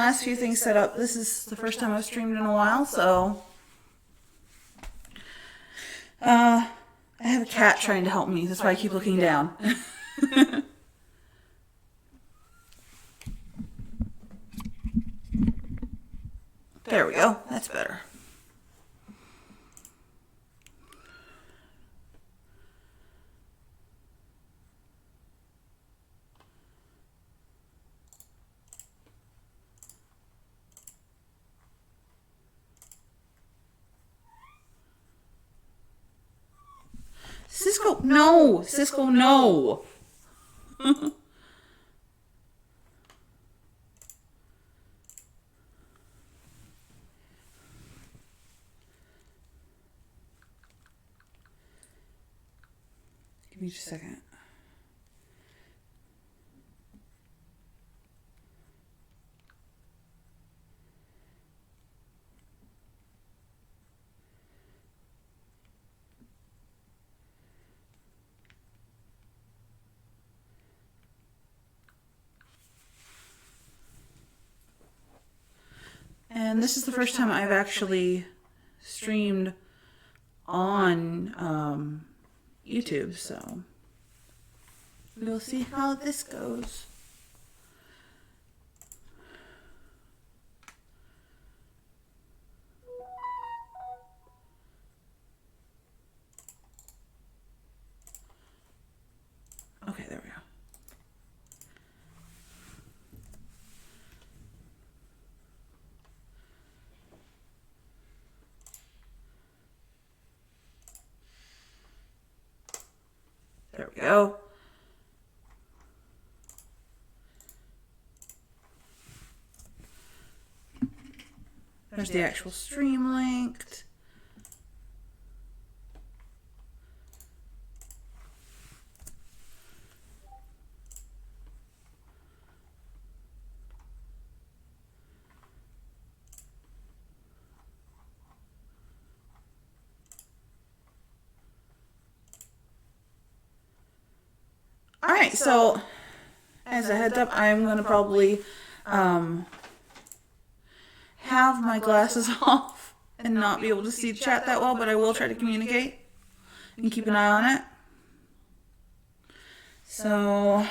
last few things set up. This is the first time I've streamed in a while, so I have a cat trying to help me. That's why I keep looking down. There we go. That's better. Cisco, no! Cisco, no! Give me just a second. And this is the first time I've actually streamed on YouTube, so we'll see how this goes. Okay, there we go. There we go. There's the actual stream linked. Alright, so as a heads up, I'm going to probably have my glasses off and not be able to see the chat that well, but I will try to communicate and keep an eye on it. So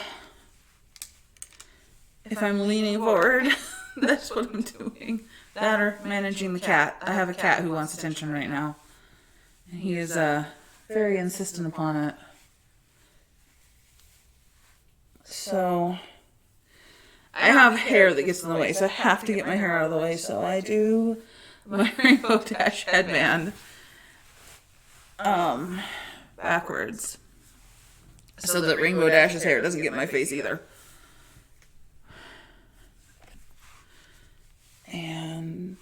if I'm leaning forward, that's what I'm doing. That or managing the cat. I have a cat who wants attention right now. And he is very insistent upon it. So I have hair that gets in the way, so I have to get my hair out of the way. So I do my Rainbow Dash headband backwards, so that Rainbow Dash's hair doesn't get in my face either. And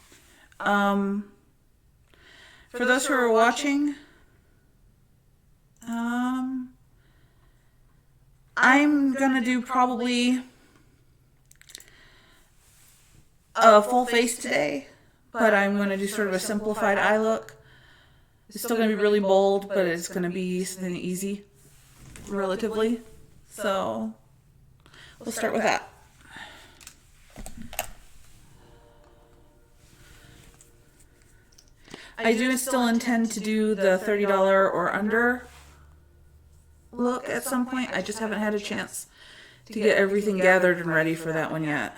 for those who are watching, I'm gonna do probably a full face today, but I'm gonna do sort of a simplified eye look. It's still gonna be really bold, but it's gonna be something easy, relatively. So we'll start with that. I do still intend to do the $30 or under look at some point. I just haven't had a chance to get everything gathered and ready for that one yet.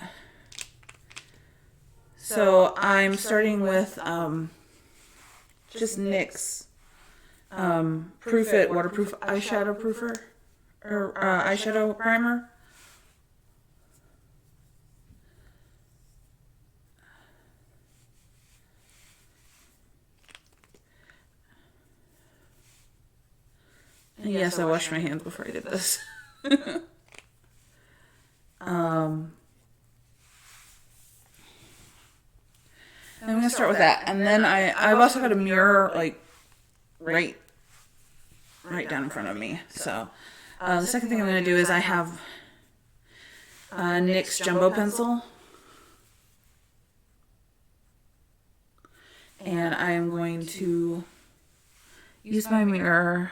So I'm starting with just NYX Proof It Waterproof Eyeshadow Proofer, or eyeshadow primer. And yes, I washed my hands before I did this. I'm going to start with that. And then I've also got a mirror, like, right down in front of me. So the second thing I'm going to do is I have NYX Jumbo Pencil. And I am going to use my mirror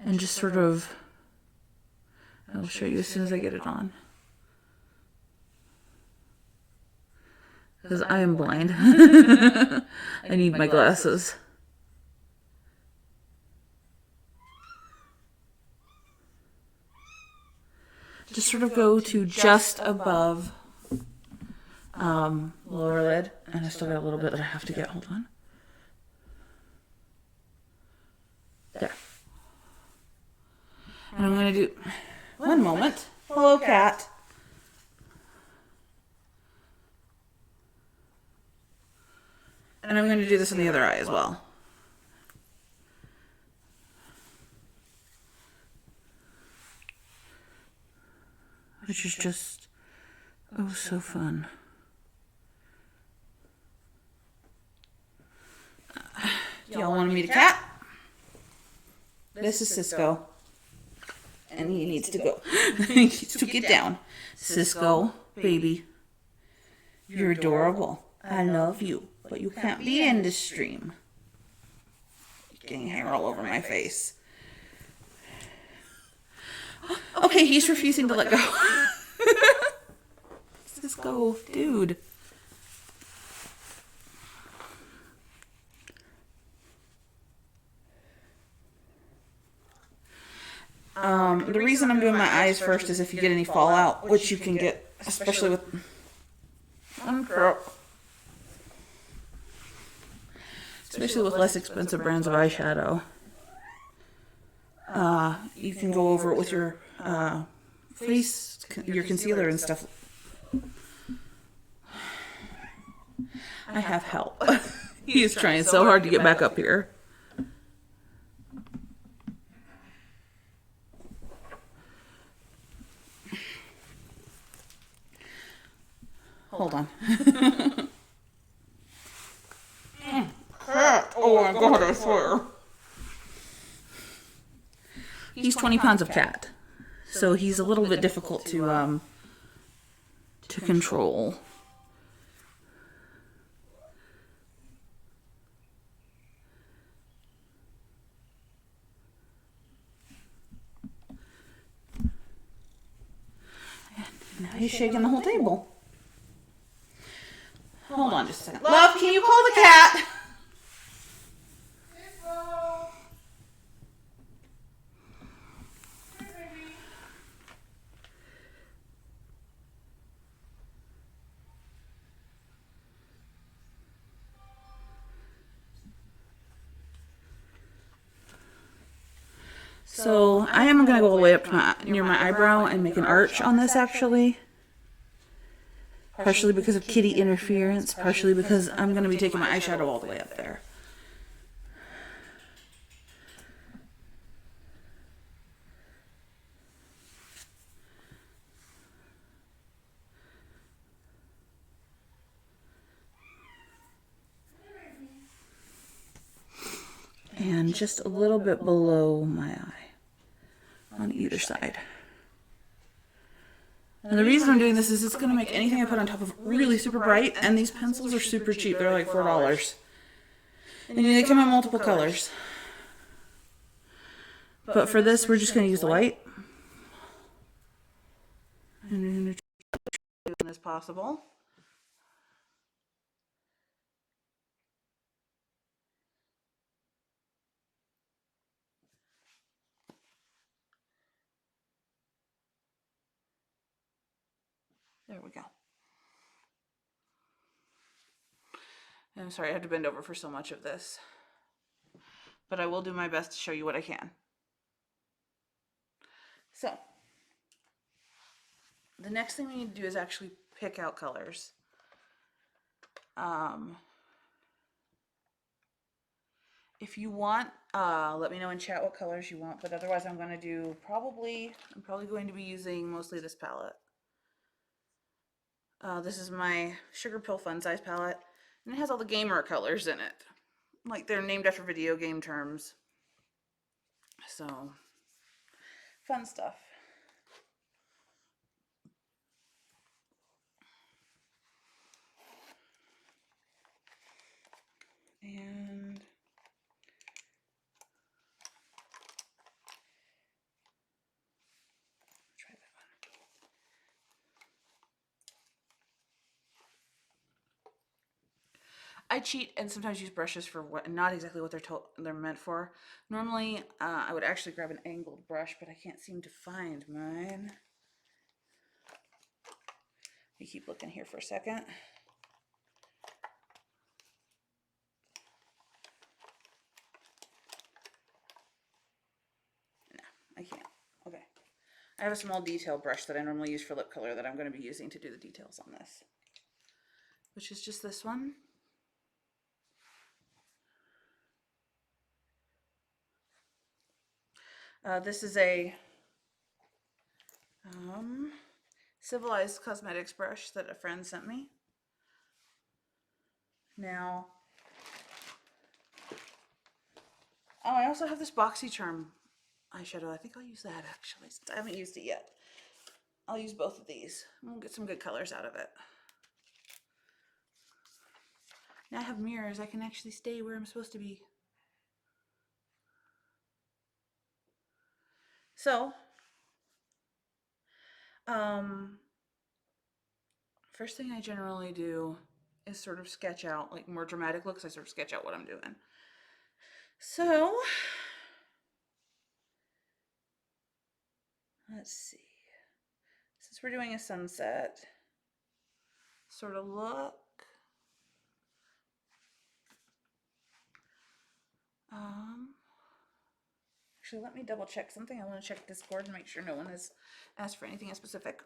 and just sort of, I'll show you as soon as I get it on. because I am blind. I need my glasses. Just sort of go to just above lower lid. And I still got a little bit that I have to get. Hold on. There. And I'm going to do... One moment. Hello, cat. And I'm going to do this in the other eye as well. Which is just, oh, so fun. Y'all want to meet a cat? This is Cisco. And he needs to go. He needs to get down. Cisco, baby. You're adorable. I love you. But you can't be in this stream. Getting hair all over my face. Okay, he's refusing to let go. Cisco, dude. The reason I'm doing my eyes first is if you get any fallout, which you can get, especially with... Especially with less expensive brands of eyeshadow. You can go over it with your face, your concealer and stuff. I have help. He is trying so hard to get back up here. Hold on. Oh my god, I swear. He's 20 pounds of cat. So he's a little bit difficult to control. And now he's shaking the whole table. Hold on just a second. Love, can you call the cat? So I am going to go all the way up to near my eyebrow and make an arch on this actually. Partially because of kitty interference, partially because I'm going to be taking my eyeshadow all the way up there. And just a little bit below my eye on either side. And the reason I'm doing this is it's going to make anything I put on top of really super bright, and these pencils are super cheap. They're like $4. And they come in multiple colors. But for this, we're just going to use the white. And we're going to try to do as possible. There we go. I'm sorry I had to bend over for so much of this. But I will do my best to show you what I can. So, the next thing we need to do is actually pick out colors. If you want, let me know in chat what colors you want, but otherwise I'm probably going to be using mostly this palette. This is my Sugar Pill Fun Size palette, and it has all the gamer colors in it. Like, they're named after video game terms. So, fun stuff. And try that one. cheat and sometimes use brushes for what not exactly what they're meant for. Normally, I would actually grab an angled brush, but I can't seem to find mine. You keep looking here for a second. No, I can't. Okay. I have a small detail brush that I normally use for lip color that I'm going to be using to do the details on this, which is just this one. This is a Civilized Cosmetics brush that a friend sent me. Now, I also have this BoxyCharm eyeshadow. I think I'll use that actually, since I haven't used it yet. I'll use both of these. We'll get some good colors out of it. Now I have mirrors. I can actually stay where I'm supposed to be. So, first thing I generally do is sort of sketch out, like more dramatic looks, I sort of sketch out what I'm doing. So, let's see. Since we're doing a sunset sort of look, actually let me double check something. I want to check Discord and make sure no one has asked for anything specific.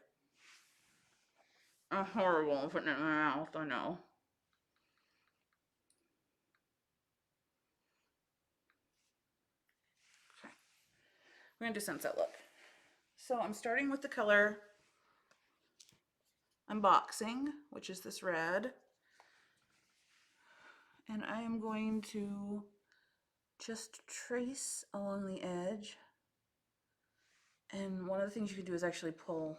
I'm horrible at putting it in my mouth, I know. Okay. We're going to do sunset look. So I'm starting with the color Unboxing, which is this red. And I am going to just trace along the edge. And one of the things you can do is actually pull.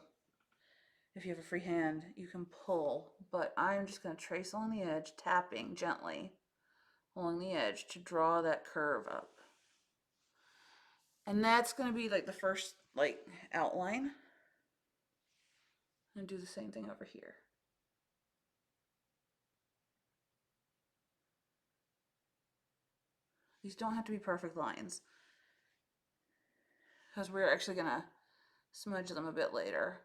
If you have a free hand, you can pull. But I'm just going to trace along the edge, tapping gently along the edge to draw that curve up. And that's going to be like the first outline. And do the same thing over here. These don't have to be perfect lines, because we're actually going to smudge them a bit later.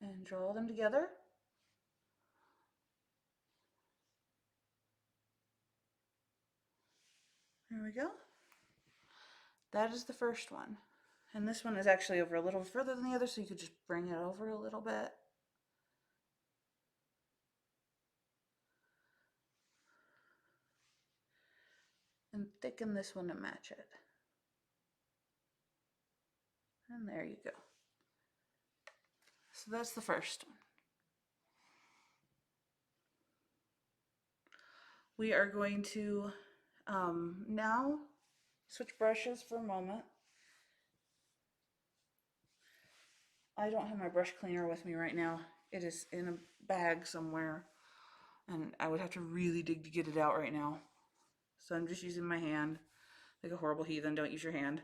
And draw them together. There we go. That is the first one. And this one is actually over a little further than the other, so you could just bring it over a little bit. And thicken this one to match it. And there you go. So that's the first one. We are going to now switch brushes for a moment. I don't have my brush cleaner with me right now. It is in a bag somewhere, and I would have to really dig to get it out right now. So I'm just using my hand like a horrible heathen. Don't use your hand.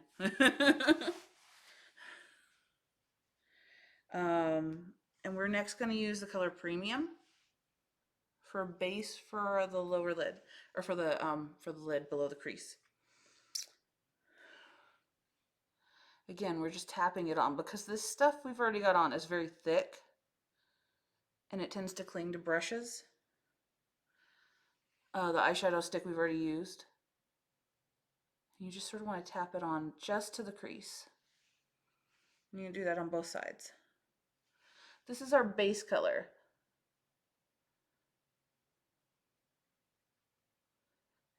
And we're next going to use the color Premium for a base for the lower lid, or for the lid below the crease. Again, we're just tapping it on because this stuff we've already got on is very thick and it tends to cling to brushes. The eyeshadow stick we've already used. You just sort of want to tap it on just to the crease. And you can do that on both sides. This is our base color.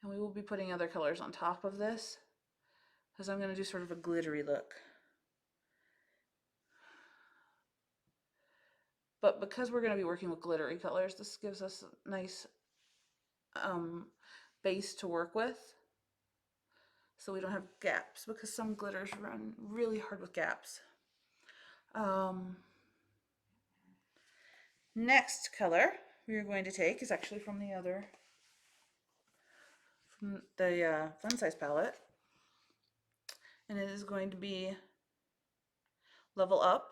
And we will be putting other colors on top of this, because I'm going to do sort of a glittery look. But because we're going to be working with glittery colors, this gives us a nice base to work with. So we don't have gaps, because some glitters run really hard with gaps. Next color we are going to take is actually from the Fun Size palette. And it is going to be Level Up.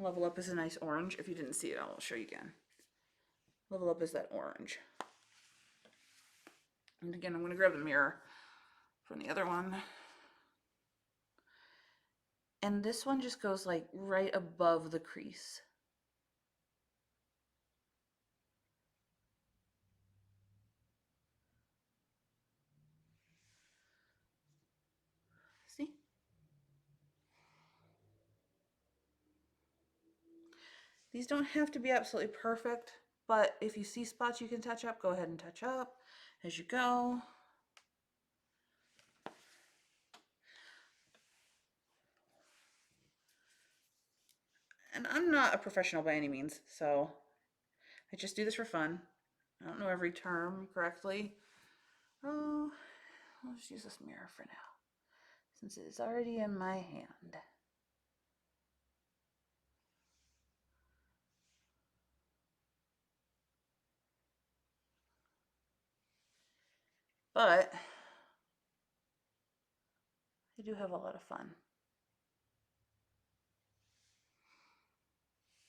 Level Up is a nice orange. If you didn't see it, I'll show you again. Level Up is that orange. And again, I'm going to grab the mirror from the other one. And this one just goes like right above the crease. See? These don't have to be absolutely perfect, but if you see spots you can touch up, go ahead and touch up as you go. And I'm not a professional by any means, so I just do this for fun. I don't know every term correctly. Oh, I'll just use this mirror for now, since it is already in my hand. But I do have a lot of fun.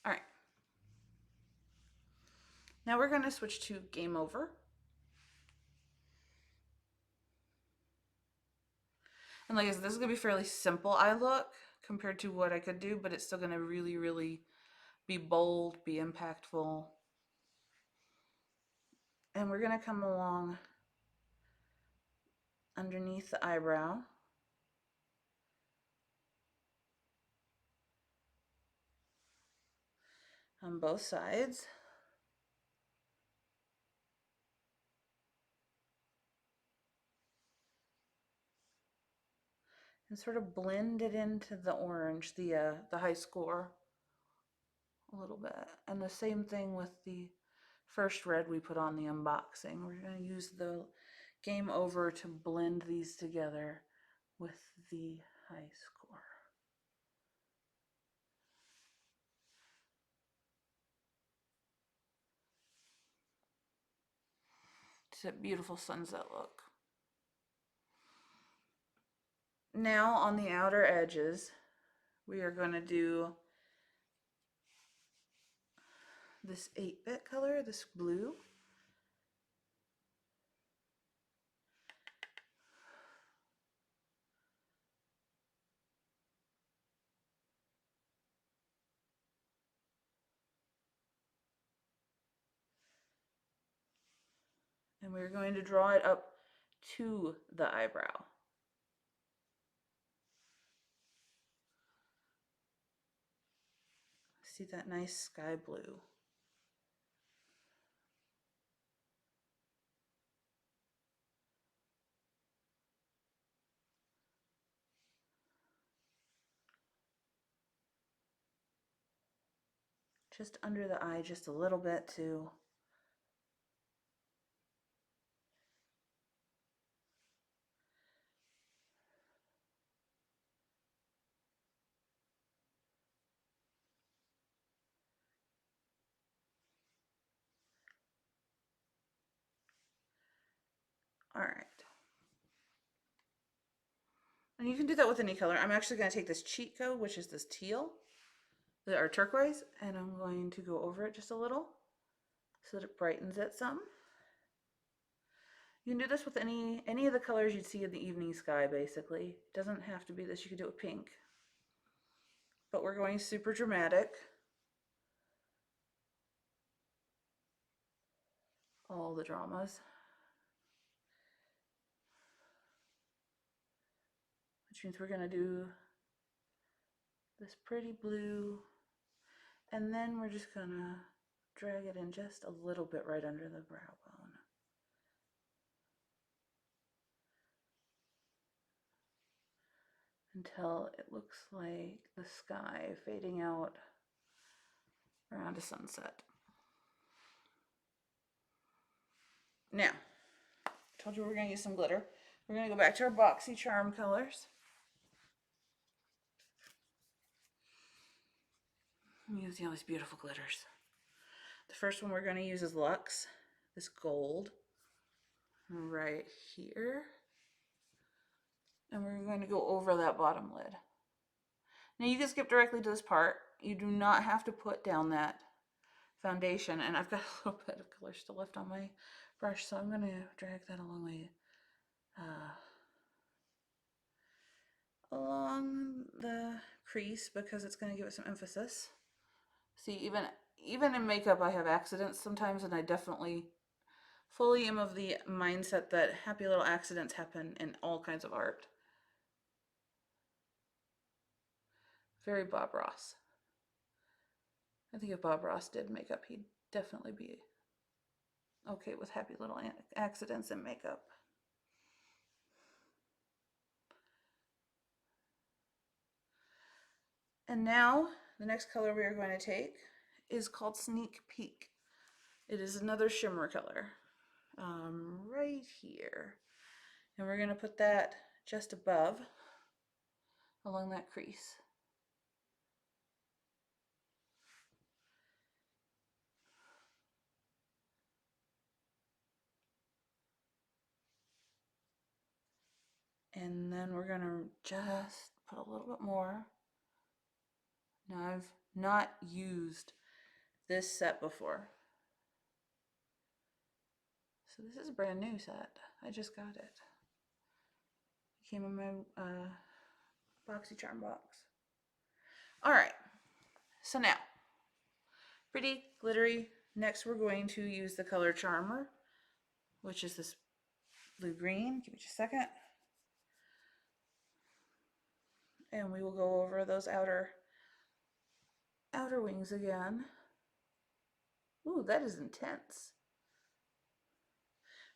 All right. Now we're going to switch to Game Over. And like I said, this is going to be fairly simple eye look compared to what I could do, but it's still going to really, really be bold, be impactful. And we're going to come along underneath the eyebrow. On both sides. And sort of blend it into the orange, the high score, a little bit. And the same thing with the first red we put on the unboxing. We're going to use the Game Over to blend these together with the high score. It's a beautiful sunset look. Now on the outer edges, we are going to do this 8-bit color, this blue. And we're going to draw it up to the eyebrow. See that nice sky blue? Just under the eye, just a little bit too. All right. And you can do that with any color. I'm actually going to take this cheat code, which is this teal, or turquoise, and I'm going to go over it just a little so that it brightens it some. You can do this with any of the colors you'd see in the evening sky, basically. It doesn't have to be this. You could do it with pink. But we're going super dramatic. All the dramas. Which means we're going to do this pretty blue. And then we're just going to drag it in just a little bit right under the brow bone. Until it looks like the sky fading out around a sunset. Now, I told you we're going to use some glitter. We're going to go back to our BoxyCharm colors. I'm using all these beautiful glitters. The first one we're going to use is Luxe, this gold right here. And we're going to go over that bottom lid. Now you can skip directly to this part. You do not have to put down that foundation, and I've got a little bit of color still left on my brush, so I'm going to drag that along the crease because it's going to give it some emphasis. See, even in makeup I have accidents sometimes, and I definitely fully am of the mindset that happy little accidents happen in all kinds of art. Very Bob Ross. I think if Bob Ross did makeup, he'd definitely be okay with happy little accidents in makeup. And now the next color we are going to take is called Sneak Peek. It is another shimmer color right here. And we're going to put that just above along that crease. And then we're going to just put a little bit more. Now I've not used this set before. So this is a brand new set. I just got it. It came in my BoxyCharm box. All right, so now, pretty glittery. Next we're going to use the color Charmer, which is this blue-green. Give me just a second. And we will go over those outer wings again. Ooh, that is intense.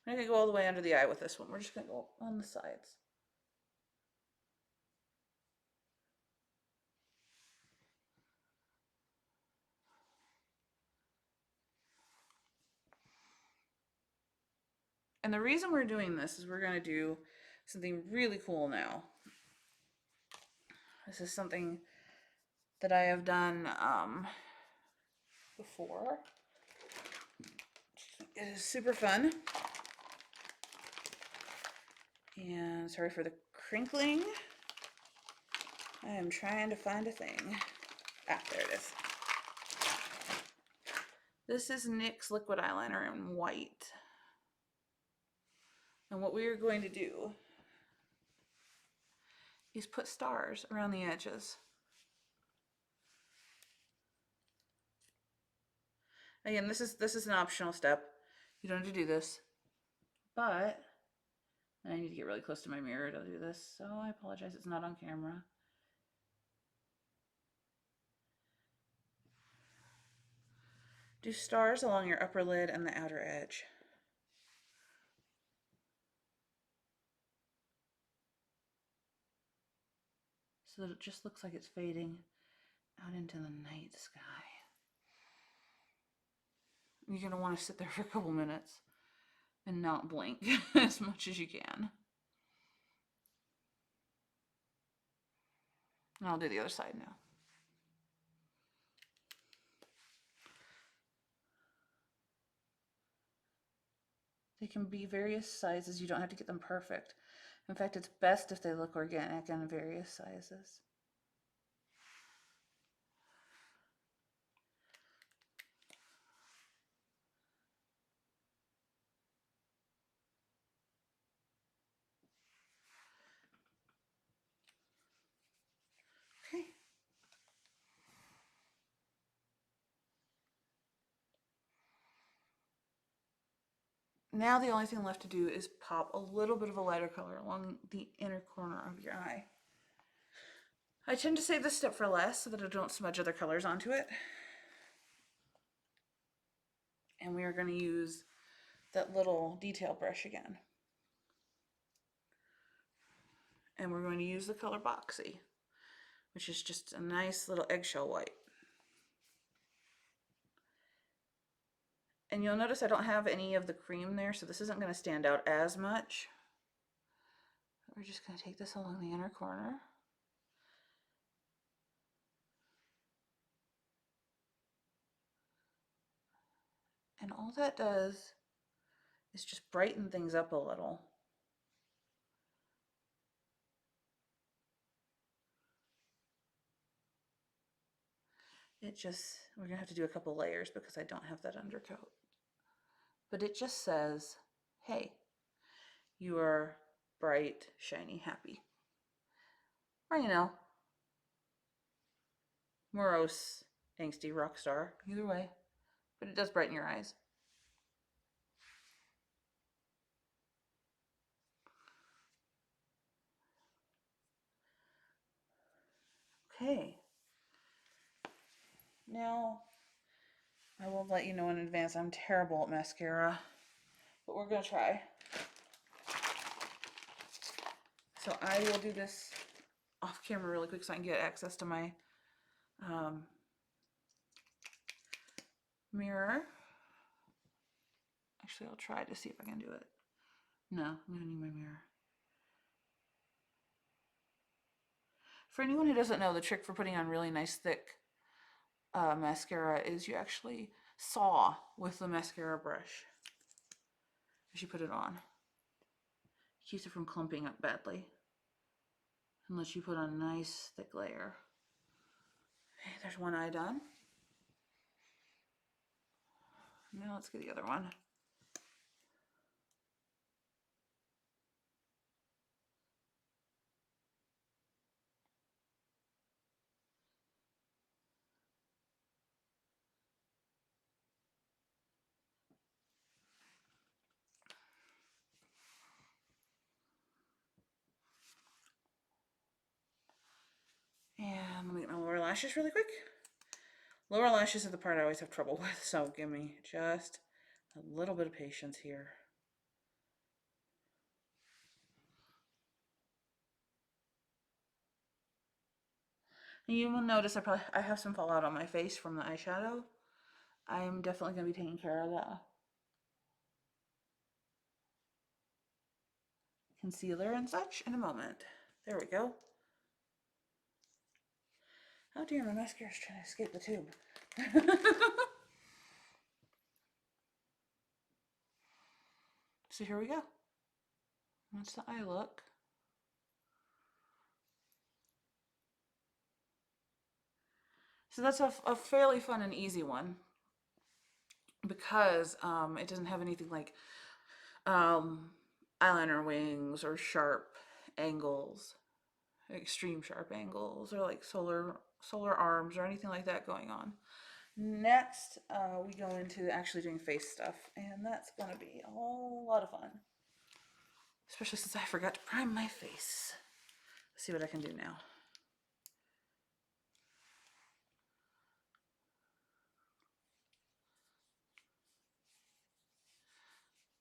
I'm not going to go all the way under the eye with this one. We're just going to go on the sides. And the reason we're doing this is we're going to do something really cool now. This is something that I have done before. It is super fun. And sorry for the crinkling. I am trying to find a thing. Ah, there it is. This is NYX liquid eyeliner in white. And what we are going to do is put stars around the edges. Again, this is an optional step. You don't have to do this. But I need to get really close to my mirror to do this, so I apologize it's not on camera. Do stars along your upper lid and the outer edge. So that it just looks like it's fading out into the night sky. You're going to want to sit there for a couple minutes and not blink as much as you can. And I'll do the other side now. They can be various sizes. You don't have to get them perfect. In fact, it's best if they look organic and various sizes. Okay. Now the only thing left to do is pop a little bit of a lighter color along the inner corner of your eye. I tend to save this step for last so that I don't smudge other colors onto it. And we are going to use that little detail brush again. And we're going to use the color Boxy, which is just a nice little eggshell white. And you'll notice I don't have any of the cream there, so this isn't going to stand out as much. We're just going to take this along the inner corner. And all that does is just brighten things up a little. we're gonna have to do a couple layers because I don't have that undercoat. But it just says, hey, you are bright, shiny, happy. Or, you know, morose, angsty rock star. Either way. But it does brighten your eyes. Okay. Now, I will let you know in advance I'm terrible at mascara, but we're going to try. So I will do this off camera really quick so I can get access to my mirror. Actually, I'll try to see if I can do it. No, I'm going to need my mirror. For anyone who doesn't know, the trick for putting on really nice thick mascara is you actually saw with the mascara brush as you put it on. It keeps it from clumping up badly and lets you put on a nice thick layer. Okay, there's one eye done. Now let's get the other one. And let me get my lower lashes really quick. Lower lashes are the part I always have trouble with, so give me just a little bit of patience here. And you will notice I have some fallout on my face from the eyeshadow. I'm definitely going to be taking care of that. Concealer and such in a moment. There we go. Oh dear, my mascara is trying to escape the tube. So here we go. That's the eye look. So that's a fairly fun and easy one because it doesn't have anything like eyeliner wings or sharp angles, extreme sharp angles, or like solar arms or anything like that going on. Next, we go into actually doing face stuff, and that's going to be a whole lot of fun. Especially since I forgot to prime my face. Let's see what I can do now.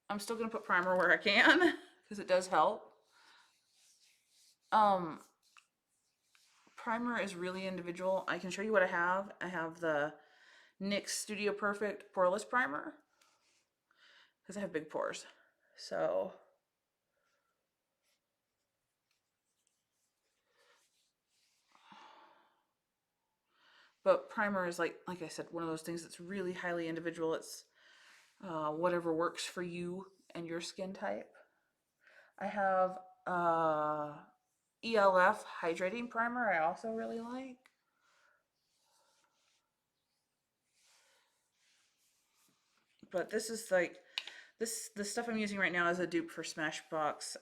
I'm still going to put primer where I can, because it does help. Primer is really individual. I can show you what I have. I have the NYX Studio Perfect Poreless Primer, because I have big pores. So but primer is like I said, one of those things that's really highly individual. It's whatever works for you and your skin type. I have ELF hydrating primer I also really like. But this is like the stuff I'm using right now is a dupe for Smashbox what's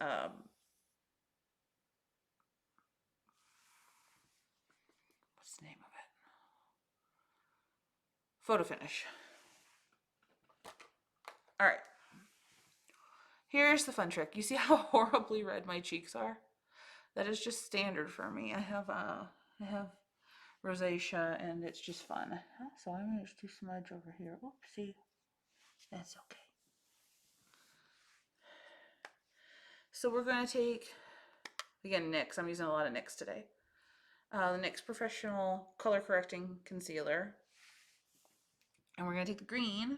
the name of it? Photo Finish. Alright. Here's the fun trick. You see how horribly red my cheeks are? That is just standard for me. I have rosacea and it's just fun. So I'm going to smudge over here. Oopsie. That's okay. So we're going to take, again, NYX. I'm using a lot of NYX today. The NYX Professional Color Correcting Concealer. And we're going to take the green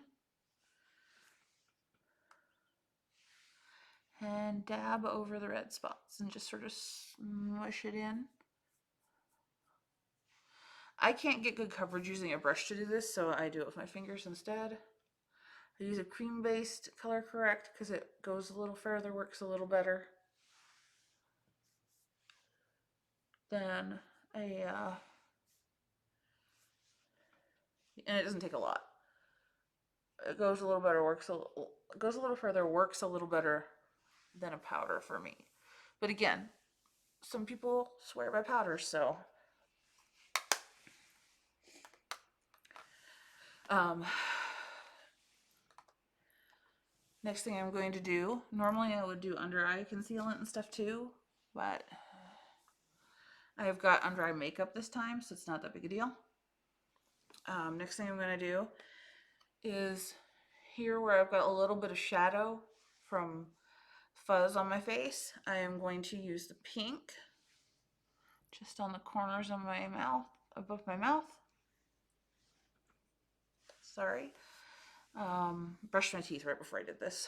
and dab over the red spots and just sort of smush it in. I can't get good coverage using a brush to do this, so I do it with my fingers instead. I use a cream-based color correct because it goes a little further, works a little better than a and it doesn't take a lot. It goes a little better, goes a little further, works a little better than a powder for me. But again, some people swear by powders, so um, next thing I'm going to do, normally I would do under eye concealant and stuff too, but I've got under eye makeup this time, so it's not that big a deal. Next thing I'm going to do is here where I've got a little bit of shadow from fuzz on my face, I am going to use the pink just on the corners of my mouth, above my mouth. Sorry. Brushed my teeth right before I did this.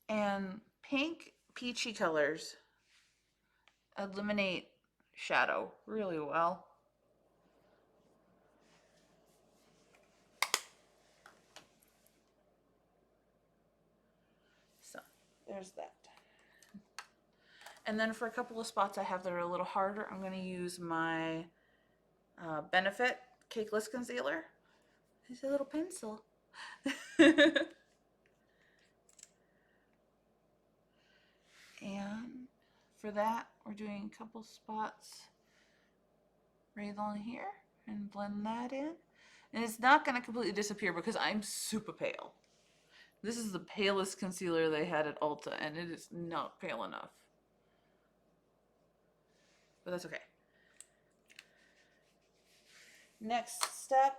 And pink, peachy colors eliminate shadow really well. So there's that. And then for a couple of spots I have that are a little harder, I'm going to use my Benefit Cakeless Concealer. It's a little pencil. And for that, we're doing a couple spots right on here and blend that in. And it's not going to completely disappear because I'm super pale. This is the palest concealer they had at Ulta, and it is not pale enough. But that's okay. Next step,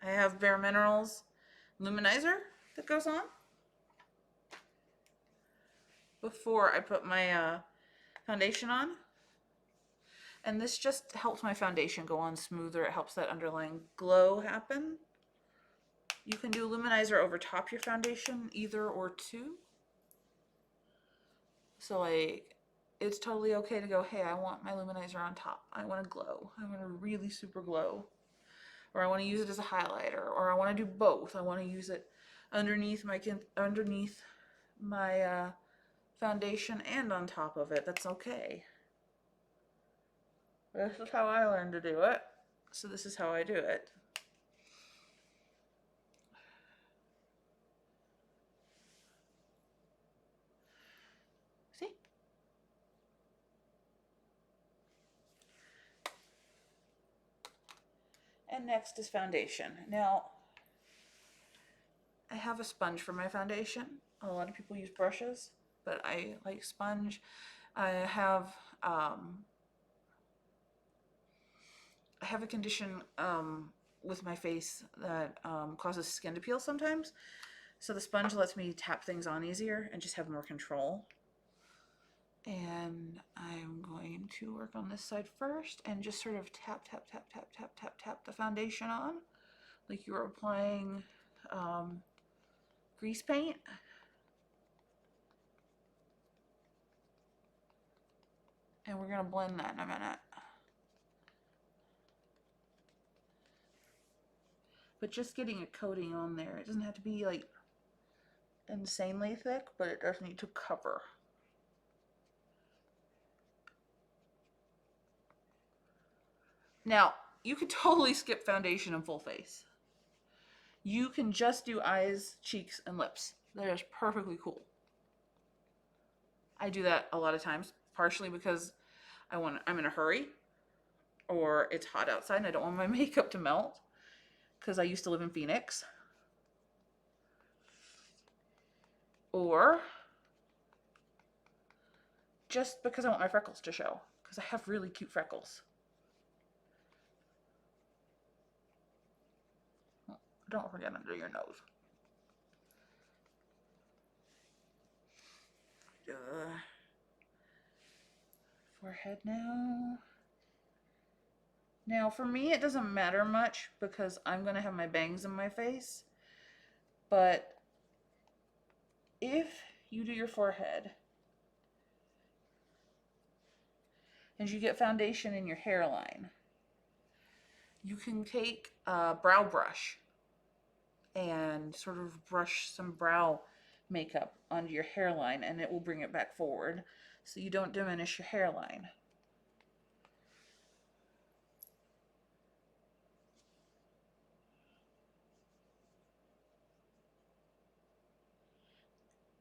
I have Bare Minerals Luminizer that goes on before I put my foundation on. And this just helps my foundation go on smoother. It helps that underlying glow happen. You can do luminizer over top your foundation, either or two. So like, it's totally okay to go, hey, I want my luminizer on top. I want to glow. I want to really super glow. Or I want to use it as a highlighter. Or I want to do both. I want to use it underneath my foundation and on top of it. That's okay. This is how I learned to do it. So this is how I do it. See? And next is foundation. Now, I have a sponge for my foundation. A lot of people use brushes, but I like sponge. I have a condition with my face that causes skin to peel sometimes. So the sponge lets me tap things on easier and just have more control. And I'm going to work on this side first and just sort of tap, tap, tap, tap, tap, tap, tap the foundation on like you're applying grease paint. And we're going to blend that in a minute. But just getting a coating on there. It doesn't have to be like insanely thick, but it does need to cover. Now, you could totally skip foundation and full face. You can just do eyes, cheeks, and lips. That is perfectly cool. I do that a lot of times, partially because I'm in a hurry, or it's hot outside and I don't want my makeup to melt, because I used to live in Phoenix. Or just because I want my freckles to show, because I have really cute freckles. Don't forget under your nose. Forehead now. Now for me it doesn't matter much because I'm going to have my bangs in my face. But if you do your forehead and you get foundation in your hairline, you can take a brow brush and sort of brush some brow makeup onto your hairline, and it will bring it back forward so you don't diminish your hairline.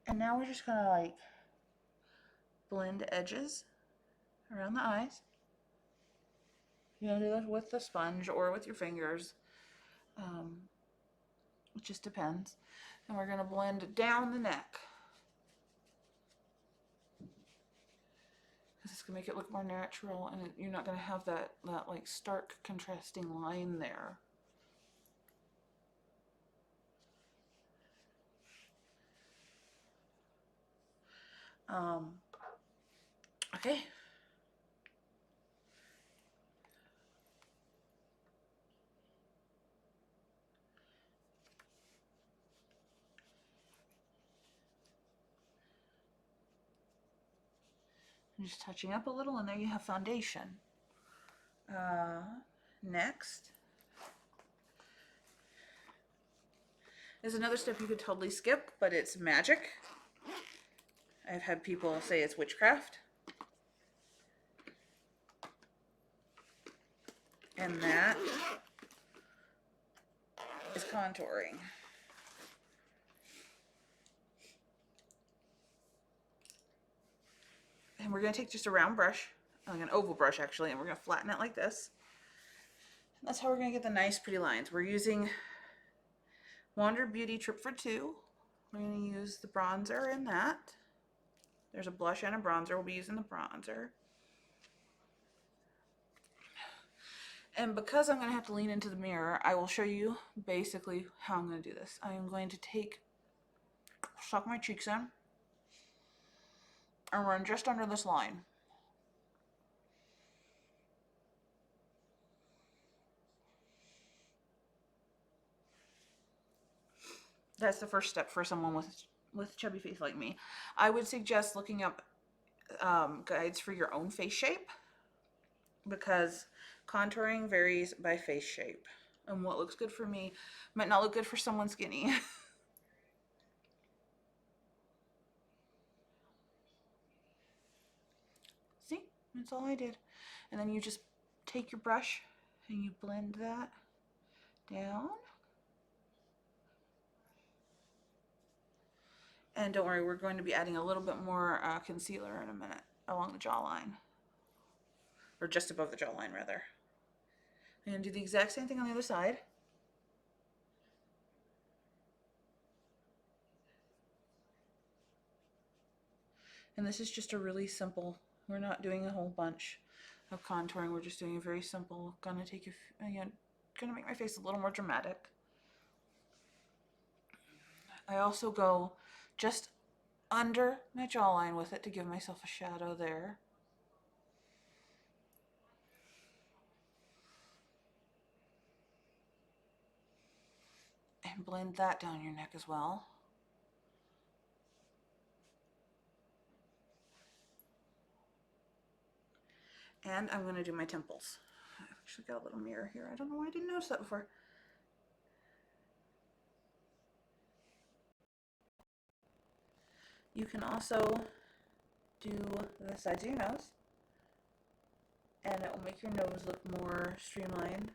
And now we're just gonna like blend edges around the eyes. You can do this with the sponge or with your fingers. It just depends. And we're gonna blend down the neck, because it's gonna make it look more natural, and you're not gonna have that like stark contrasting line there. Okay. I'm just touching up a little, and there you have foundation. Next is another step you could totally skip, but it's magic. I've had people say it's witchcraft. And that is contouring. And we're going to take just a round brush, like an oval brush actually, and we're going to flatten it like this. And that's how we're going to get the nice pretty lines. We're using Wander Beauty Trip for Two. We're going to use the bronzer in that. There's a blush and a bronzer. We'll be using the bronzer. And because I'm going to have to lean into the mirror, I will show you basically how I'm going to do this. I am going to suck my cheeks in, and run just under this line. That's the first step for someone with chubby face like me. I would suggest looking up guides for your own face shape, because contouring varies by face shape. And what looks good for me might not look good for someone skinny. See? That's all I did. And then you just take your brush and you blend that down. And don't worry, we're going to be adding a little bit more concealer in a minute along the jawline. Or just above the jawline, rather. I'm going to do the exact same thing on the other side. And this is just a really simple, we're not doing a whole bunch of contouring, we're just doing a very simple, gonna make my face a little more dramatic. I also go just under my jawline with it to give myself a shadow there. And blend that down your neck as well. And I'm going to do my temples. I've actually got a little mirror here. I don't know why I didn't notice that before. You can also do the sides of your nose, and it will make your nose look more streamlined.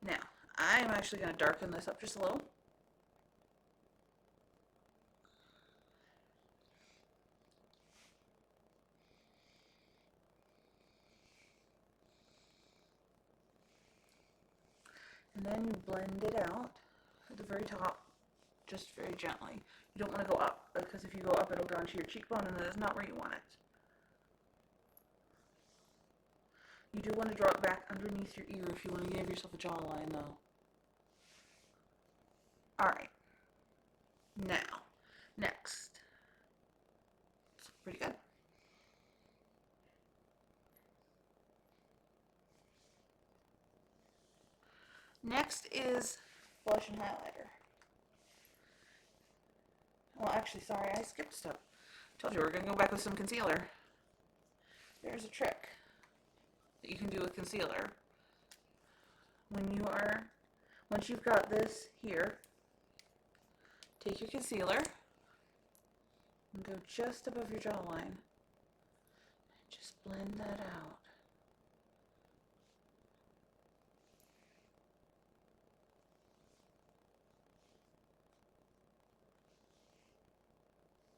Now, I'm actually going to darken this up just a little. And then you blend it out at the very top, just very gently. You don't want to go up, because if you go up, it'll go into your cheekbone, and that is not where you want it. You do want to draw it back underneath your ear if you want to give yourself a jawline, though. Alright. Now, next. It's pretty good. Next is blush and highlighter. Well, actually, sorry, I skipped a step. I told you we're going to go back with some concealer. There's a trick that you can do with concealer. Once you've got this here, take your concealer and go just above your jawline. Just blend that out.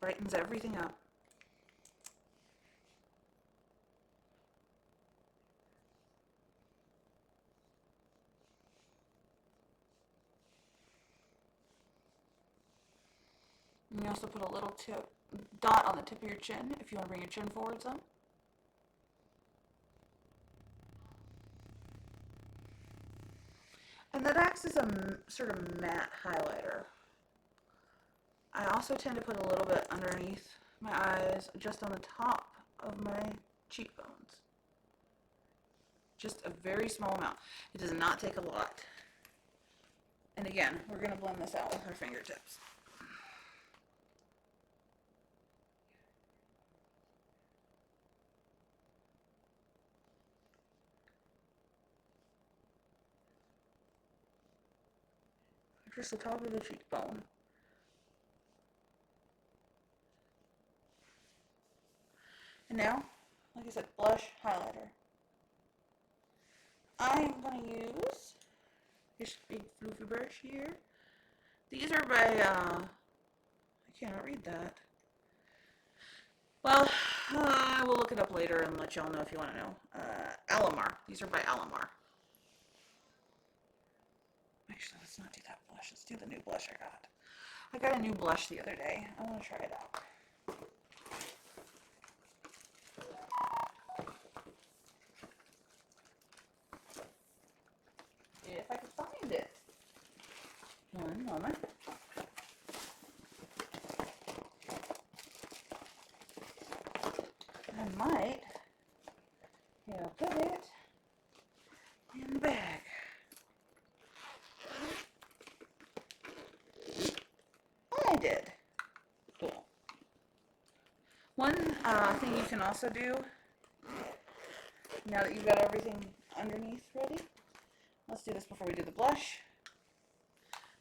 Brightens everything up. And you also put a little dot on the tip of your chin if you want to bring your chin forward some. And that acts as a sort of matte highlighter. I also tend to put a little bit underneath my eyes, just on the top of my cheekbones. Just a very small amount. It does not take a lot. And again, we're going to blend this out with our fingertips. Just the top of the cheekbone. And now, like I said, blush, highlighter. I'm going to use this big floofy brush here. These are by, I cannot read that. Well, I will look it up later and let y'all know if you want to know. Alamar. These are by Alamar. Actually, let's not do that blush. Let's do the new blush I got. I got a new blush the other day. I want to try it out. If I could find it. One moment. I might. Here, I'll put it in the bag. I did. Cool. One thing you can also do, now that you've got everything underneath ready, let's do this before we do the blush.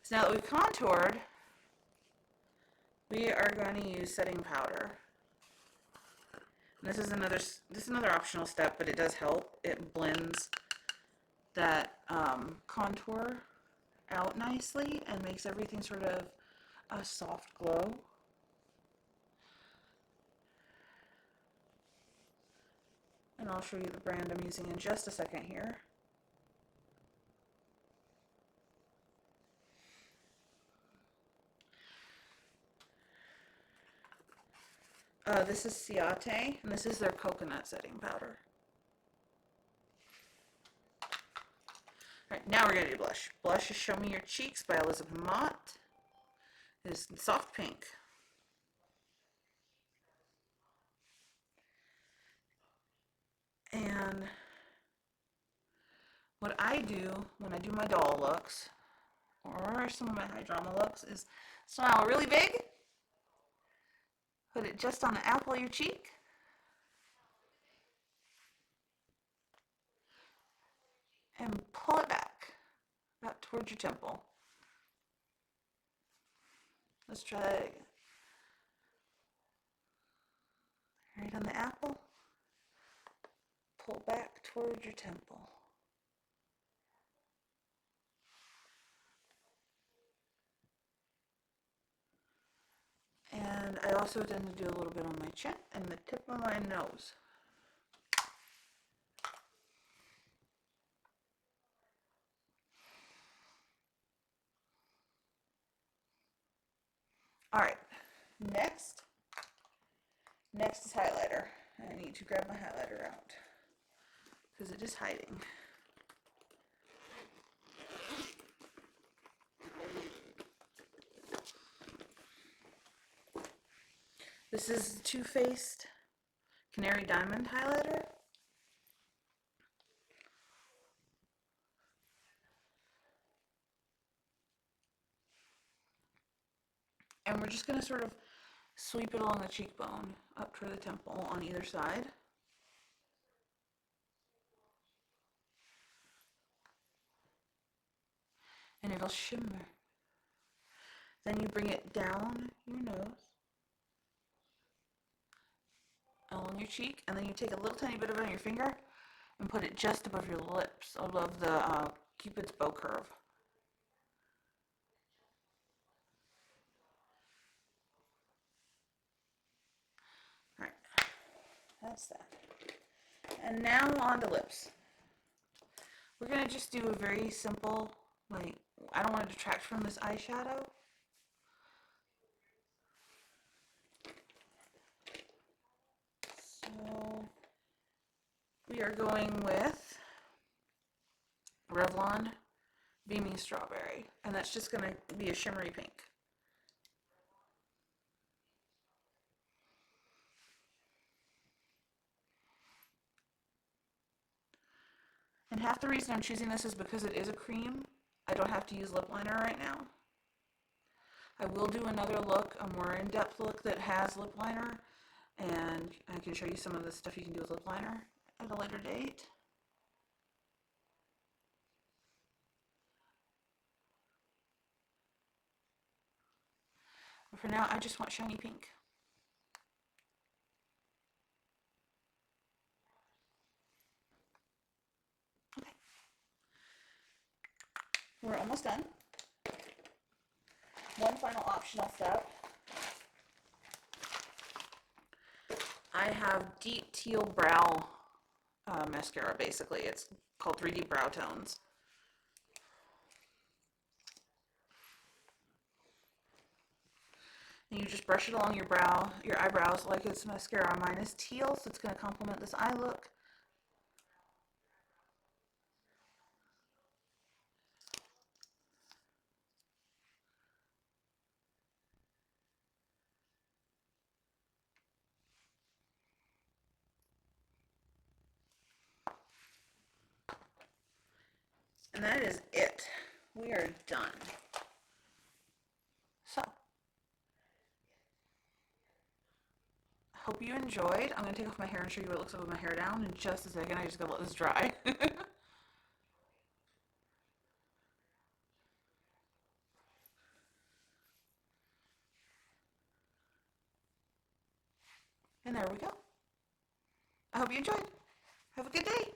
So now that we've contoured, we are going to use setting powder. And this is another optional step, but it does help. It blends that contour out nicely and makes everything sort of a soft glow. And I'll show you the brand I'm using in just a second here. This is Ciate, and this is their coconut setting powder. Alright, now we're going to do blush. Blush is Show Me Your Cheeks by Elizabeth Mott. It is soft pink. And what I do when I do my doll looks, or some of my high drama looks, is smile really big, put it just on the apple of your cheek, and pull it back towards your temple. Let's try that again. Right on the apple, pull back towards your temple. And I also tend to do a little bit on my chin and the tip of my nose. Alright, next is highlighter. I need to grab my highlighter out because it is hiding. This is Too Faced Canary Diamond highlighter. And we're just going to sort of sweep it along the cheekbone up toward the temple on either side. and it'll shimmer. Then you bring it down your nose, along your cheek, and then you take a little tiny bit of it on your finger and put it just above your lips, above the Cupid's bow curve. Alright, that's that. And now on to lips. We're going to just do a very simple, like, I don't want to detract from this eyeshadow. So, we are going with Revlon Beaming Strawberry, and that's just going to be a shimmery pink. And half the reason I'm choosing this is because it is a cream. I don't have to use lip liner right now. I will do another look, a more in-depth look that has lip liner, and I can show you some of the stuff you can do with lip liner at a later date. But for now, I just want shiny pink. Okay. We're almost done. One final optional step. I have Deep Teal Brow mascara, basically. It's called 3D Brow Tones. And you just brush it along your brow, your eyebrows like it's mascara. Mine is teal, so it's going to complement this eye look. And that is it. We are done. So, I hope you enjoyed. I'm going to take off my hair and show you what it looks like with my hair down in just a second. I just got to let this dry. And there we go. I hope you enjoyed. Have a good day.